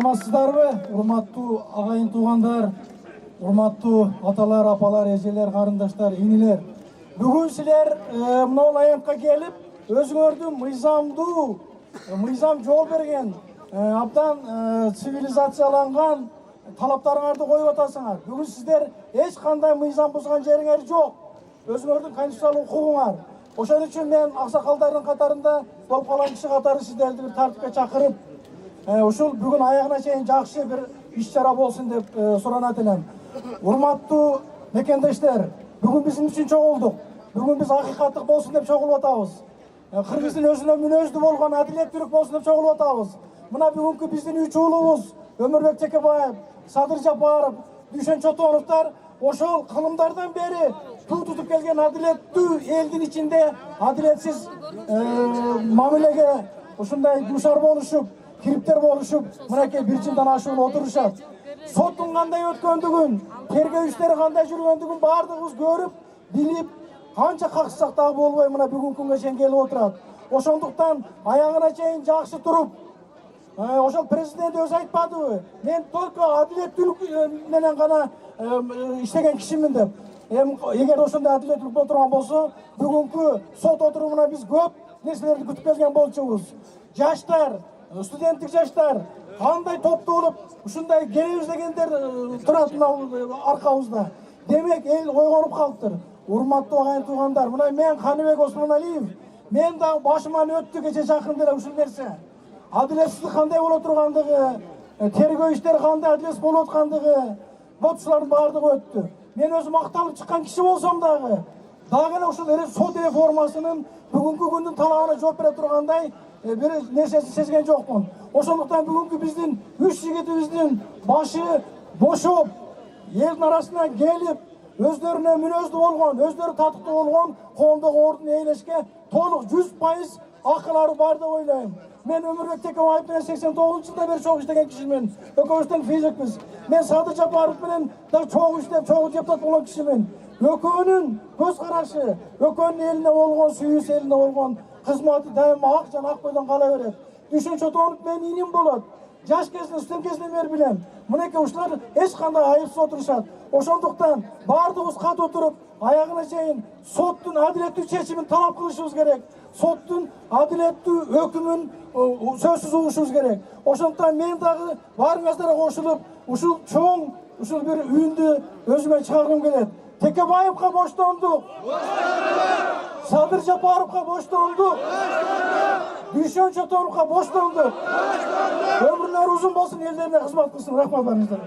Саламатсыздарбы, урматтуу агайын туугандар, урматтуу аталар, апалар, эжелер, карындаштар, инилер. Бүгүн силер мынау аянтка келип, өзүңөрдүн мыйзам жол берген, абдан цивилизацияланган талаптарыңарды коюп атасыңар. Бүгүн сиздер эч кандай мыйзам бузган жериңер жок. Өзүңөрдүн конституциялык укугуңар. Ошон үчүн мен аксакалдардын катарында болуп калган киши катары сиздерди бир тартипке чакырып, ушул бүгүн аягына чейин жакшы бир иш-чара болсун деп суранат элем. Урматтуу мекендештер, бүгүн биздин үчүн чогулдук. Бүгүн биз акыйкаттык болсун деп чогулуп атабыз. Кыргыздын өзүнө мүнөздүү болгон адилеттүүлүк болсун деп чогулуп атабыз. Мына бүгүнкү биздин үч уулубуз Өмүрбек Текебаев, Садыр Жапаров, Дүйшөн Чотоновдор ошол кылымдардан бери туу тутуп келген адилеттүү элдин ичинде адилетсиз мамилеге ушундай дуушар болушуп, кириптер болушуп, мынакей бир жылдан ашуун отурушат. Соттун кандай өткөндүгүн, тергөө иштери кандай жүргөндүгүн баардыгыбыз көрүп, билип, канча каксак дагы болбой мына бүгүнкү күнгө чейин келип отурат. Ошондуктан аягына чейин жакшы туруп, ошол президент өзү айтпадыбы? Мен только адилеттүүлүк менен гана иштеген кишимин деп. Эгер ошондой адилеттүүлүк боло турган болсо, бүгүнкү сот отурумуна биз көп нерселерди күтүп келген болчубуз. Жаштар, студенттик жаштар кандай топтолуп ушундай келебиз дегендер турат аркабызда. Демек эл ойгонуп калыптыр. Урматтуу агайын туугандар, мына мен Каныбек Осмоналиев, мен да башыман өттү кече жакын эле ушул нерсе. Адилетсиздик кандай боло тургандыгы, тергөө иштери кандай адилетсиз болуп аткандыгы, бутчулардын баардыгы өттү. Мен өзүм макталып чыккан киши болсом дагы эле ушул сот реформасынын бүгүнкү күндүн талабына жооп бере тургандай бир нерсесин сезген жокмун. Ошондуктан бүгүнкү биздин үч жигитибиздин башы бошоп, элдин арасына келип, өздөрүнө мүнөздүү болгон, өздөрү татыктуу болгон коомдогу ордун ээлешке толук 100% акылары бар деп ойлойм. Мен Өмүрбек Текебаев менен 89-жылда бери чогуу иштеген кишимин. Экөөбүз тең физикпиз. Мен Садыр Жапаров менен да чогуу иштеп, чогуу депутат болгон кишимин. Экөөнүн көз карашы, экөөнүн элине болгон сүйүүсү, элине болгон кызматы дайыма ак жана ак бойдон кала берет. Дүйшөн Чотонов менин иним болот. Жаш кезинен, студент кезинен бери билем. Мынакей ушулар эч кандай айыпсыз отурушат. Ошондуктан баардыгыбыз кат отуруп, аягына чейин соттун адилеттүү чечимин талап кылышыбыз керек. Соттун адилеттүү өкүмүн сөзсүз угушубуз керек. Ошондуктан мен дагы баарыңыздарга кошулуп, ушул чоң, ушул бир үйүндү өзүмө чыгаргым келет. Текебаевка боштондук. Садыр Жапаровка боштондук. Дүйшөн Чотоновка боштондук. Өмүрлөрү узун болсун, элдерине кызмат кылсын. Рахмат барыңыздарга.